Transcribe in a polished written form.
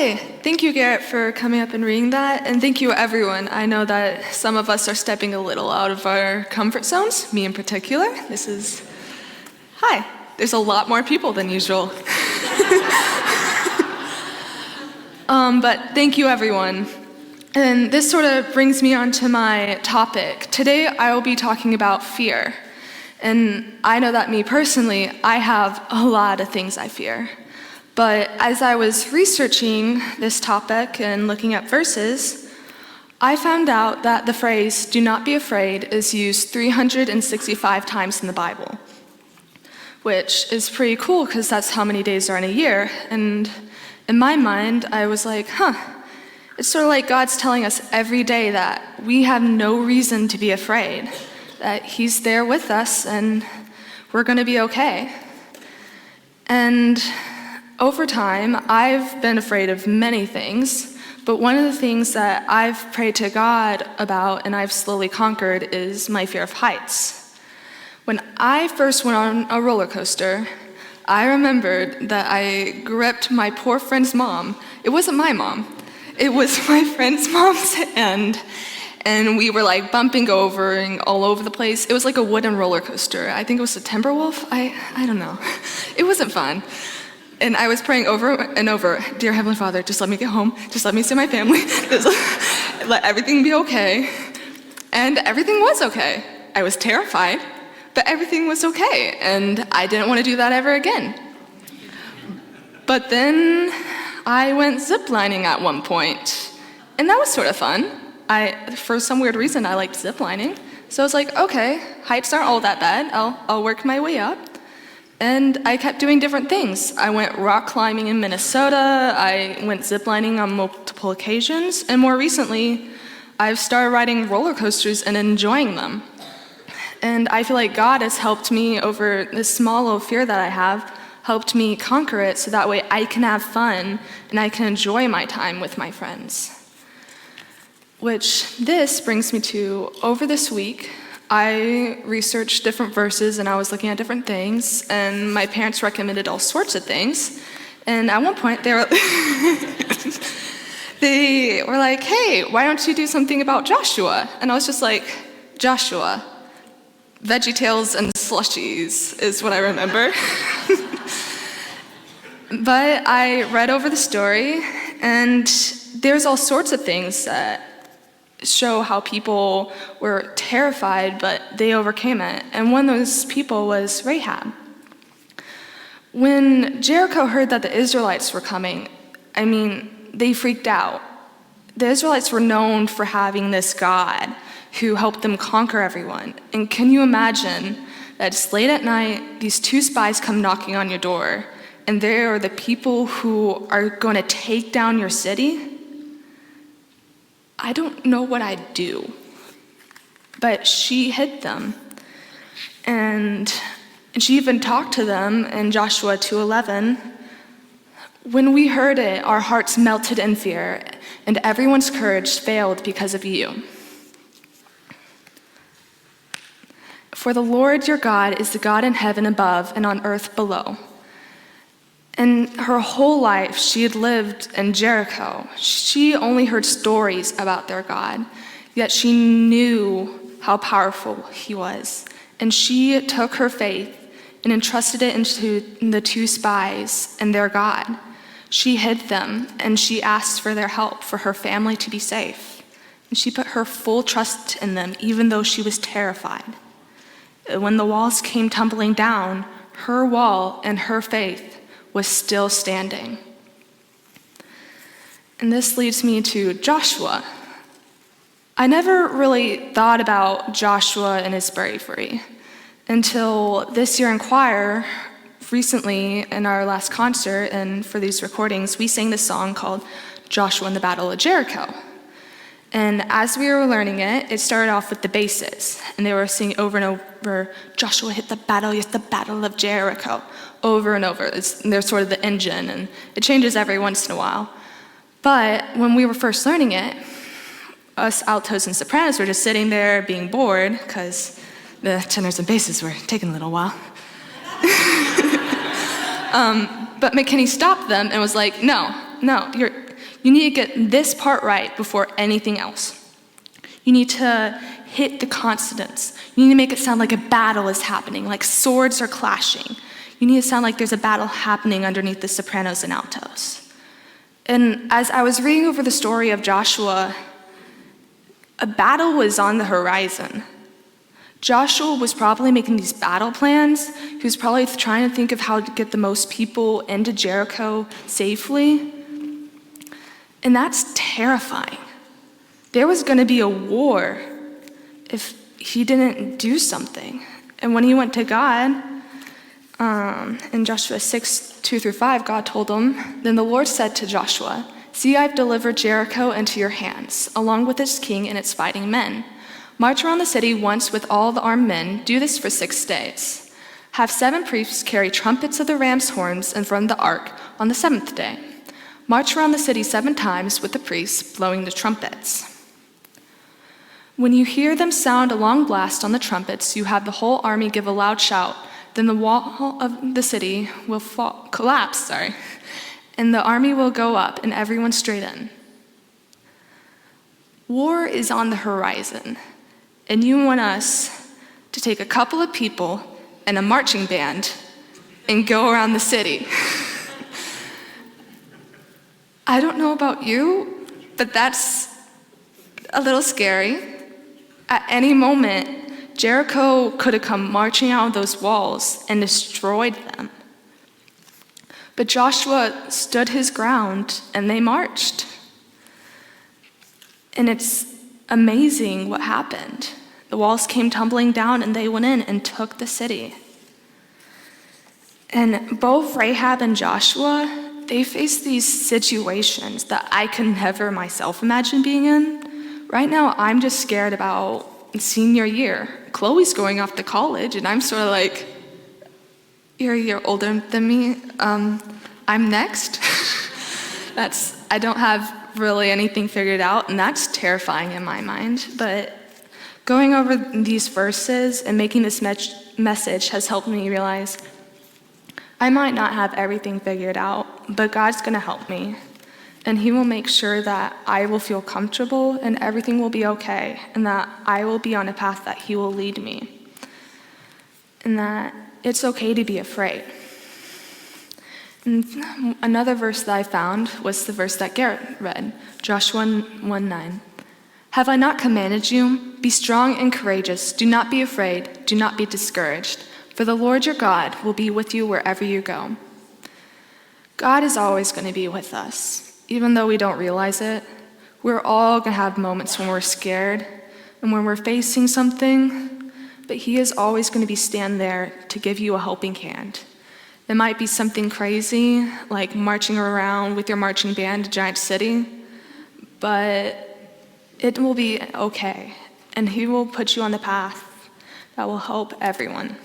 Hi, thank you, Garrett, for coming up and reading that, and thank you, everyone. I know that some of us are stepping a little out of our comfort zones, me in particular. Hi, there's a lot more people than usual. But thank you, everyone. And this sort of brings me on to my topic. Today, I will be talking about fear. And I know that me personally, I have a lot of things I fear. But as I was researching this topic and looking at verses, I found out that the phrase, "do not be afraid," is used 365 times in the Bible, which is pretty cool because that's how many days are in a year. And in my mind, I was like, it's sort of like God's telling us every day that we have no reason to be afraid, that He's there with us and we're going to be okay. And over time, I've been afraid of many things, but one of the things that I've prayed to God about and I've slowly conquered is my fear of heights. When I first went on a roller coaster, I remembered that I gripped my poor friend's mom. It wasn't my mom. It was my friend's mom's hand, and we were like bumping over and all over the place. It was like a wooden roller coaster. I think it was a Timberwolf. I don't know. It wasn't fun. And I was praying over and over, "Dear Heavenly Father, just let me get home. Just let me see my family. Just let everything be okay." And everything was okay. I was terrified, but everything was okay. And I didn't want to do that ever again. But then I went ziplining at one point, and that was sort of fun. For some weird reason, I liked ziplining. So I was like, okay, heights aren't all that bad. I'll work my way up. And I kept doing different things. I went rock climbing in Minnesota. I went ziplining on multiple occasions. And more recently, I've started riding roller coasters and enjoying them. And I feel like God has helped me over this small little fear that I have, helped me conquer it so that way I can have fun and I can enjoy my time with my friends. Which this brings me to, over this week, I researched different verses and I was looking at different things, and my parents recommended all sorts of things. And at one point they were like, "Hey, why don't you do something about Joshua?" And I was just like, Joshua, VeggieTales and slushies is what I remember. But I read over the story, and there's all sorts of things that show how people were terrified, but they overcame it. And one of those people was Rahab. When Jericho heard that the Israelites were coming, they freaked out. The Israelites were known for having this God who helped them conquer everyone. And can you imagine that it's late at night, these two spies come knocking on your door, and they are the people who are going to take down your city? I don't know what I'd do. But she hid them. And she even talked to them in Joshua 2:11. "When we heard it, our hearts melted in fear, and everyone's courage failed because of you. For the Lord your God is the God in heaven above and on earth below." And her whole life, she had lived in Jericho. She only heard stories about their God, yet she knew how powerful He was. And she took her faith and entrusted it into the two spies and their God. She hid them, and she asked for their help for her family to be safe. And she put her full trust in them, even though she was terrified. When the walls came tumbling down, her wall and her faith was still standing. And this leads me to Joshua. I never really thought about Joshua and his bravery until this year in choir. Recently, in our last concert and for these recordings, we sang this song called Joshua and the Battle of Jericho. And as we were learning it, it started off with the basses, and they were singing over and over, "Joshua hit the battle of Jericho," over and over. They're sort of the engine, and it changes every once in a while. But when we were first learning it, us altos and sopranos were just sitting there being bored because the tenors and basses were taking a little while. But McKinney stopped them and was like, no, You need to get this part right before anything else. You need to hit the consonants. You need to make it sound like a battle is happening, like swords are clashing. You need to sound like there's a battle happening underneath the sopranos and altos. And as I was reading over the story of Joshua, a battle was on the horizon. Joshua was probably making these battle plans. He was probably trying to think of how to get the most people into Jericho safely. And that's terrifying. There was going to be a war if he didn't do something. And when he went to God, in Joshua 6:2-5, God told him, "Then the Lord said to Joshua, 'See, I've delivered Jericho into your hands, along with its king and its fighting men. March around the city once with all the armed men. Do this for 6 days. Have 7 priests carry trumpets of the ram's horns in front of the ark on the 7th day. March around the city 7 times with the priests blowing the trumpets. When you hear them sound a long blast on the trumpets, you have the whole army give a loud shout. Then the wall of the city will collapse, and the army will go up and everyone straight in.'" War is on the horizon, and you want us to take a couple of people and a marching band and go around the city. I don't know about you, but that's a little scary. At any moment, Jericho could have come marching out of those walls and destroyed them. But Joshua stood his ground and they marched. And it's amazing what happened. The walls came tumbling down and they went in and took the city. And both Rahab and Joshua, they faced these situations that I could never myself imagine being in. Right now, I'm just scared about senior year. Chloe's going off to college, and I'm sort of like, "You're a year older than me. I'm next." I don't have really anything figured out, and that's terrifying in my mind. But going over these verses and making this message has helped me realize I might not have everything figured out, but God's going to help me. And He will make sure that I will feel comfortable and everything will be okay, and that I will be on a path that He will lead me. And that it's okay to be afraid. And another verse that I found was the verse that Garrett read, Joshua 1:9. "Have I not commanded you? Be strong and courageous. Do not be afraid. Do not be discouraged. For the Lord your God will be with you wherever you go." God is always going to be with us, even though we don't realize it. We're all going to have moments when we're scared and when we're facing something, but He is always going to be stand there to give you a helping hand. It might be something crazy, like marching around with your marching band, a giant city, but it will be okay, and He will put you on the path that will help everyone.